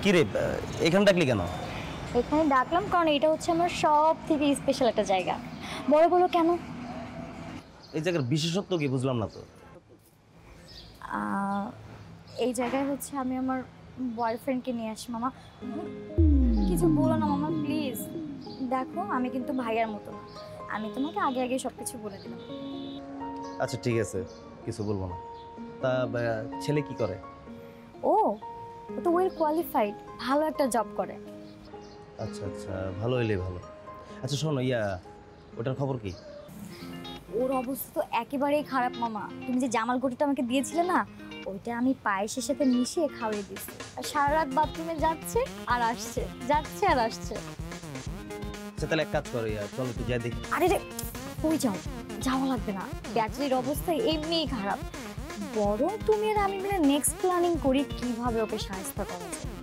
কি রে এখানে ডাকলি কেন? এখানে ডাকলাম কারণ এটা হচ্ছে আমার সব থেকে স্পেশাল একটা জায়গা। বড় বলো কেন? এই জায়গার বিশেষত্ব কি বুঝলাম না তো। এই জায়গায় হচ্ছে আমি আমার বয়ফ্রেন্ডকে নিয়ে আসি। মামা কিছু বলো না মামা প্লিজ। দেখো আমি কিন্তু ভাইয়ার মতো না, আমি তোমাকে আগে আগে সব কিছু বলে দিলাম। আচ্ছা ঠিক আছে, কিছু বলবো না। তা ছেলে কি করে? ও তো ওয়েল কোয়ালিফাইড, ভালো একটা জব করে। আচ্ছা আচ্ছা, ভালো হইলেই ভালো। আচ্ছা শোনো, ওটার খবর কি? ওর অবস্থা তো একেবারেই খারাপ মামা। তুমি যে জামাল গটিটা আমাকে দিয়েছিলে না, ওইটা আমি পায়েসের সাথে মিশিয়ে খাওয়িয়ে দিয়েছি। আর সারা রাত বাথরুমে যাচ্ছে আর আসছে, যাচ্ছে আর আসছে। আচ্ছা তাহলে এক কাজ করো, চলো একটু যাই দেখি। আরে রে কই যাও, যাওয়া লাগবে না, ব্যাটারির অবস্থা এমনিই খারাপ। বরং তুমি আর আমি মিলে নেক্সট প্ল্যানিং করি কিভাবে ওকে সাহায্য করা।